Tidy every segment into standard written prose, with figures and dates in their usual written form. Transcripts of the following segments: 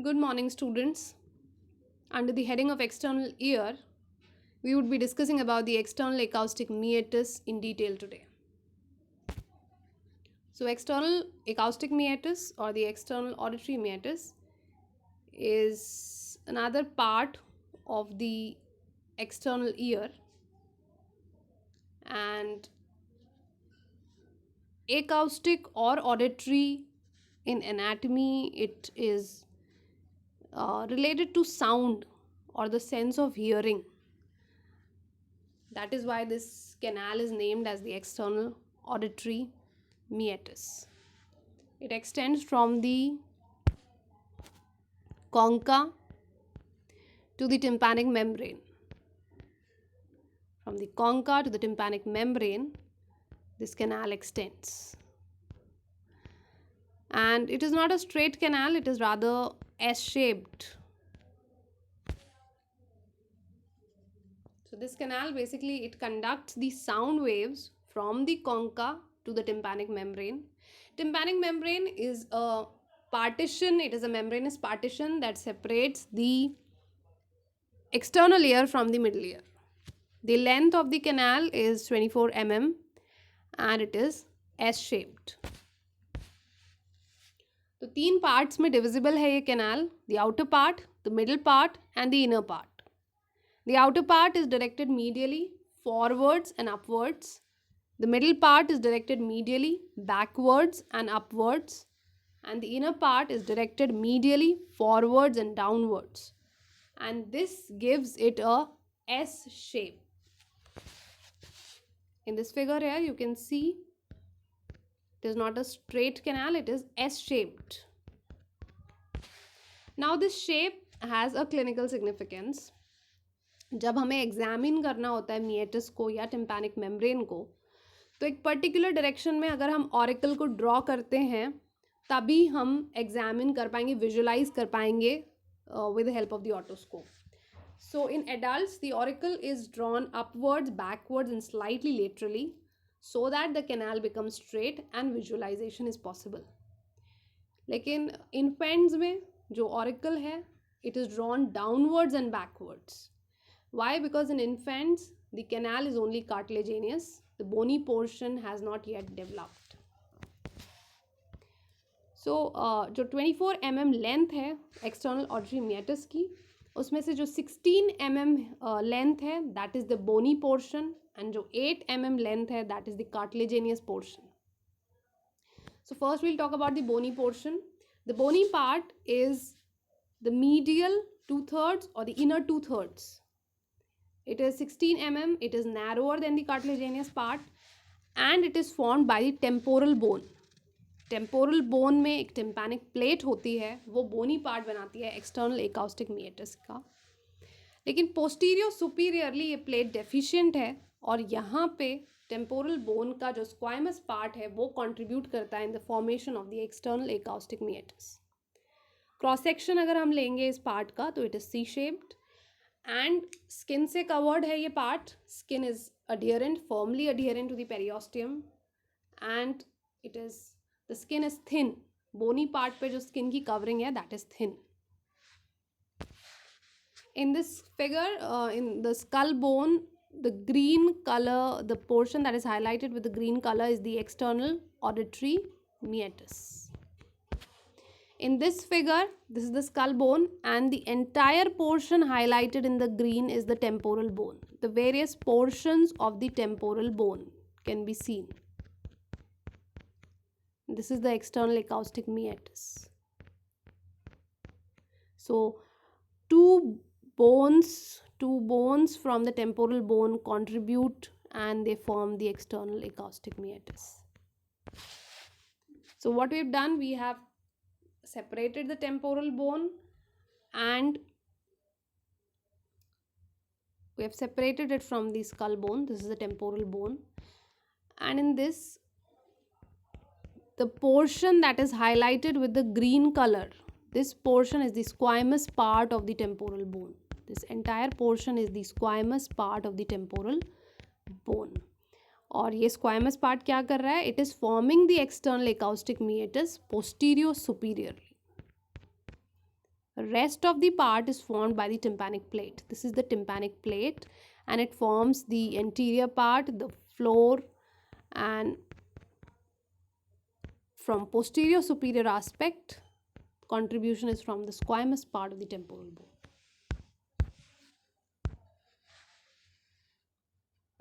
Good morning, students. Under the heading of external ear, we would be discussing about the external acoustic meatus in detail today. So, external acoustic meatus or the external auditory meatus is another part of the external ear, and acoustic or auditory in anatomy, it is related to sound or the sense of hearing. That is why this canal is named as the external auditory meatus. It extends from the concha to the tympanic membrane. From the concha to the tympanic membrane, this canal extends. And it is not a straight canal, it is rather S-shaped. So this canal basically it conducts the sound waves from the concha to the tympanic membrane. Tympanic membrane is a partition, it is a membranous partition that separates the external ear from the middle ear. The length of the canal is 24 mm and it is S-shaped. तो तीन parts में divisible है ये canal, the outer part, the middle part and the inner part. The outer part is directed medially, forwards and upwards. The middle part is directed medially, backwards and upwards. And the inner part is directed medially, forwards and downwards. And this gives it a S shape. In this figure here, you can see it is not a straight canal, it is S-shaped. Now this shape has a clinical significance. जब हमें examine करना होता है meatus को या tympanic membrane को, तो एक पर्टिकुलर डायरेक्शन में अगर हम ऑरिकल को ड्रॉ करते हैं तभी हम एग्जामिन कर पाएंगे, विजुलाइज कर पाएंगे with the help of the otoscope. So in adults, the auricle is drawn upwards, backwards and slightly laterally so that the canal becomes straight and visualization is possible. लेकिन infants में जो auricle है, it is drawn downwards and backwards. Why? Because in infants, the canal is only cartilaginous. The bony portion has not yet developed. So, जो 24 mm length है external auditory meatus की, उसमें से जो 16 mm लेंथ है that is the bony portion and जो 8 mm length है that is the cartilaginous portion. So first we'll talk about the bony portion. The bony part is the medial 2/3 or the inner 2/3. It is 16 mm, it is narrower than the cartilaginous part and it is formed by the temporal bone. Temporal bone में एक tympanic plate होती है, वो बोनी part बनाती है external acoustic मीएटस का. लेकिन posterior superiorly ये प्लेट डेफिशिएंट है और यहाँ पे टेम्पोरल बोन का जो स्क्वाइमस पार्ट है वो कंट्रीब्यूट करता है in the formation of the external acoustic meatus. Cross section अगर हम लेंगे इस पार्ट का तो it is C shaped and skin से कवर्ड है ये part. Skin is adherent, firmly adherent to the periosteum and it is the skin is thin. Bony part पे जो skin की covering है that is thin. In this figure, in the skull bone, the green color, the portion that is highlighted with the green color is the external auditory meatus. In this figure, this is the skull bone and the entire portion highlighted in the green is the temporal bone. The various portions of the temporal bone can be seen. This is the external acoustic meatus. So two bones from the temporal bone contribute and they form the external acoustic meatus. So what we've done, we have separated the temporal bone and we have separated it from the skull bone. This is the temporal bone, and in this the portion that is highlighted with the green color, this portion is the squamous part of the temporal bone. This entire portion is the squamous part of the temporal bone. और ये squamous part क्या कर रहा है? It is forming the external acoustic meatus posterior superiorly. Rest of the part is formed by the tympanic plate. This is the tympanic plate, and it forms the anterior part, the floor, and from posterior superior aspect, contribution is from the squamous part of the temporal bone.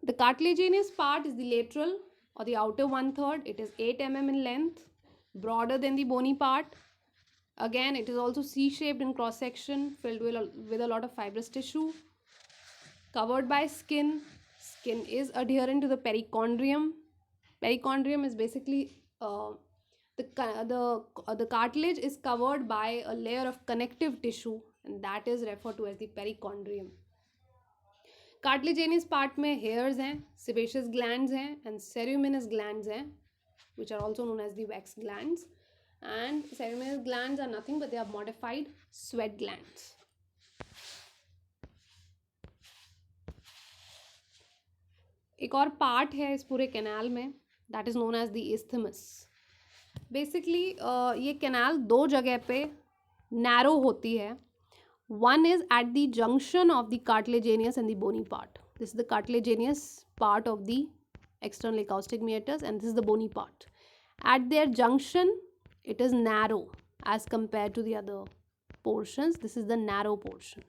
The cartilaginous part is the lateral or the outer 1/3. It is 8 mm in length, broader than the bony part. Again, it is also C-shaped in cross section, filled with a lot of fibrous tissue, covered by skin. Skin is adherent to the perichondrium. Perichondrium is basically the cartilage is covered by a layer of connective tissue, and that is referred to as the perichondrium. Cartilaginous part में hairs हैं, sebaceous glands हैं, and ceruminous glands हैं, which are also known as the wax glands. And ceruminous glands are nothing but they are modified sweat glands. एक और part है इस पूरे canal में, that is known as the isthmus. Basically ये canal दो जगह पे नैरो होती है. One is at the junction of the cartilaginous and the bony part. This is the cartilaginous part of the external acoustic meatus, and this is the bony part. At their junction, it is narrow as compared to the other portions. This is the narrow portion,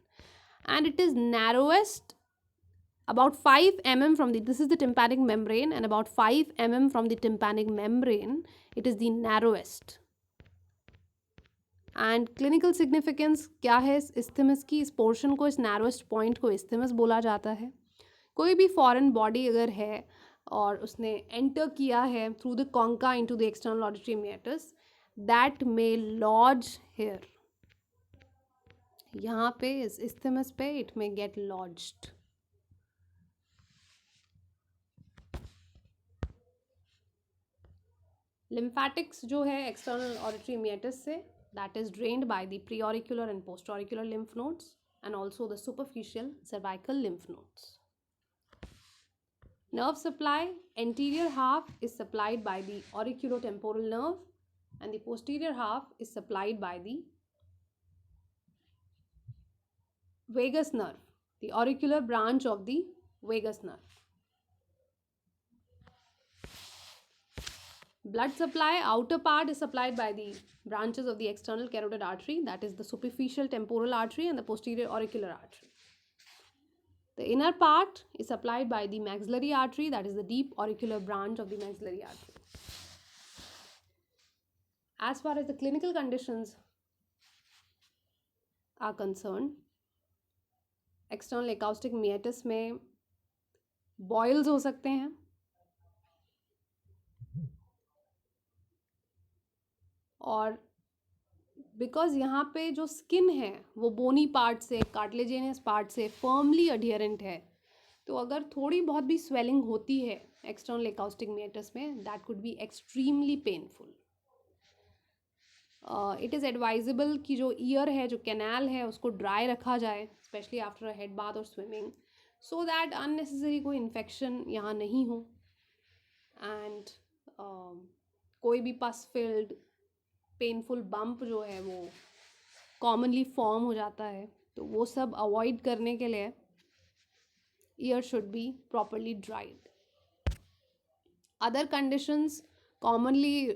and it is narrowest about 5 mm from the, this is the tympanic membrane, and about 5 mm from the tympanic membrane, it is the narrowest. And clinical significance क्या है इस isthmus की? इस portion को, इस narrowest point को isthmus बोला जाता है. कोई भी फॉरेन बॉडी अगर है और उसने एंटर किया है through the concha into the external auditory meatus, that may lodge here. यहाँ पे इस isthmus पे it may get lodged. Lymphatics जो है एक्सटर्नल ऑडिटरी मेटस से, that is drained by the preauricular and postauricular lymph nodes and also the superficial cervical lymph nodes. Nerve supply, anterior half is supplied by the auriculotemporal nerve and the posterior half is supplied by the vagus nerve, the auricular branch of the vagus nerve. Blood supply, outer part is supplied by the branches of the external carotid artery, that is the superficial temporal artery and the posterior auricular artery. The inner part is supplied by the maxillary artery, that is the deep auricular branch of the maxillary artery. As far as the clinical conditions are concerned, external acoustic meatus में boils हो सकते हैं, और because यहाँ पे जो skin है वो बोनी पार्ट से, कार्टिलेजिनस पार्ट से फर्मली अडियरेंट है, तो अगर थोड़ी बहुत भी स्वेलिंग होती है एक्सटर्नल एकाउस्टिक मेटस में, that could be extremely painful. It is advisable कि जो ईयर है, जो कैनाल है, उसको ड्राई रखा जाए, specially after a head bath और स्विमिंग, सो दैट अननेसेसरी कोई इन्फेक्शन यहाँ नहीं हो. एंड कोई भी पस फिल्ड पेनफुल बम्प जो है वो कॉमनली फॉर्म हो जाता है, तो वो सब अवॉइड करने के लिए ear should be properly dried. Other conditions commonly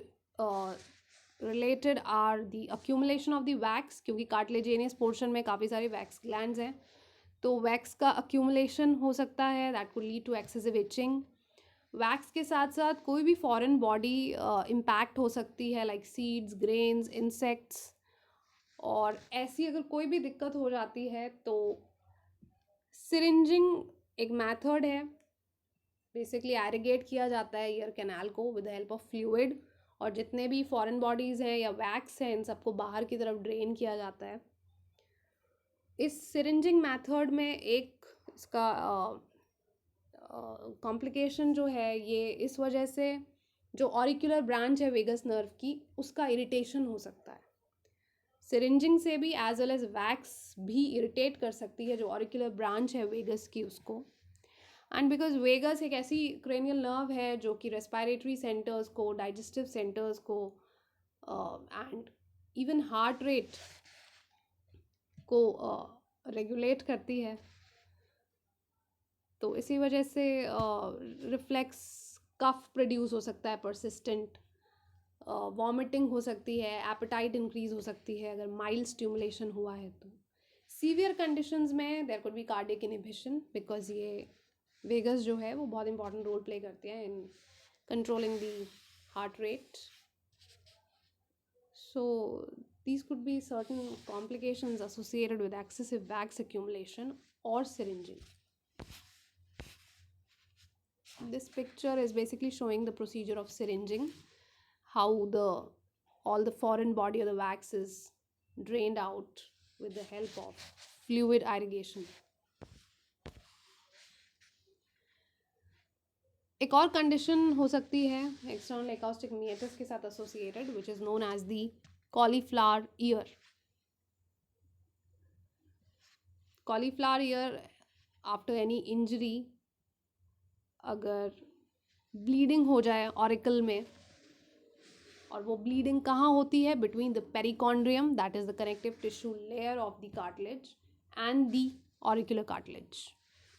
related are the accumulation of the wax, क्योंकि कार्टिलेजिनियस पोर्शन में काफ़ी सारे वैक्स ग्लैंड्स हैं, तो वैक्स का अक्यूमुलेशन हो सकता है, that could lead to excessive itching. Wax के साथ साथ कोई भी फॉरेन बॉडी इम्पैक्ट हो सकती है, लाइक सीड्स, ग्रेन्स, इंसेक्ट्स, और ऐसी अगर कोई भी दिक्कत हो जाती है तो सिरिंजिंग एक मेथड है. बेसिकली एरिगेट किया जाता है ईयर कैनाल को with the help of fluid, और जितने भी फॉरेन बॉडीज़ हैं या वैक्स हैं, इन सबको बाहर की तरफ ड्रेन किया जाता है. इस सिरिंजिंग मेथड में एक इसका कॉम्प्लिकेशन जो है ये इस वजह से, जो ऑरिकुलर ब्रांच है वेगस नर्व की, उसका इरिटेशन हो सकता है. सिरिंजिंग से भी एज वेल एज वैक्स भी इरिटेट कर सकती है जो ऑरिकुलर ब्रांच है वेगस की, उसको. एंड बिकॉज वेगस एक ऐसी क्रेनियल नर्व है जो कि रेस्पिरेटरी सेंटर्स को, डाइजेस्टिव सेंटर्स को, एंड इवन हार्ट रेट को रेगुलेट करती है। तो इसी वजह से रिफ्लेक्स कफ प्रोड्यूस हो सकता है परसिस्टेंट, वॉमिटिंग हो सकती है, एपेटाइट इंक्रीज हो सकती है अगर माइल्ड स्टिमुलेशन हुआ है तो। सीवियर कंडीशंस में there could be cardiac inhibition, because ये वेगस जो है वो बहुत इंपॉर्टेंट रोल प्ले करते हैं in controlling the heart rate. So these could be certain complications associated with excessive wax accumulation or syringing. This picture is basically showing the procedure of syringing, how all the foreign body of the wax is drained out with the help of fluid irrigation. एक और condition हो सकती है external acoustic meatus के साथ associated, which is known as the cauliflower ear. Cauliflower ear after any injury, अगर bleeding हो जाए ऑरिकल में, और वो ब्लीडिंग कहाँ होती है, between the perichondrium, that is the connective tissue layer of the cartilage, and the auricular cartilage.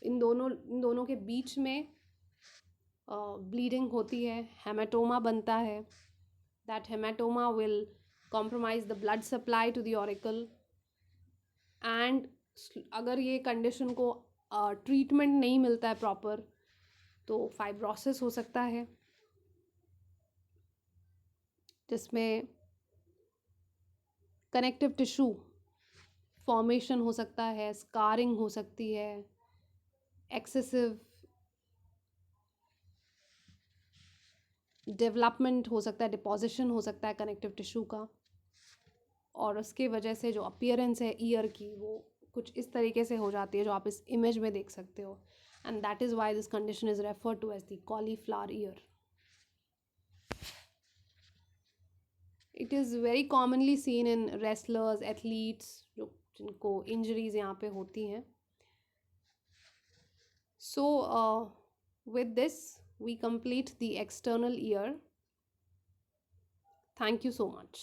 इन दोनों के बीच में ब्लीडिंग होती है, हेमाटोमा बनता है। That haematoma will compromise the blood supply to the auricle, and अगर ये कंडीशन को ट्रीटमेंट नहीं मिलता है प्रॉपर तो फाइब्रोसिस हो सकता है, जिसमें कनेक्टिव टिश्यू फॉर्मेशन हो सकता है, स्कारिंग हो सकती है, एक्सेसिव डेवलपमेंट हो सकता है, डिपोजिशन हो सकता है कनेक्टिव टिश्यू का, और उसके वजह से जो अपीयरेंस है ईयर की वो कुछ इस तरीके से हो जाती है जो आप इस इमेज में देख सकते हो, and that is why this condition is referred to as the cauliflower ear. It is very commonly seen in wrestlers, athletes, जो जिनको इंजरीज यहाँ पे होती हैं। सो with this we complete the external ear. Thank you so much.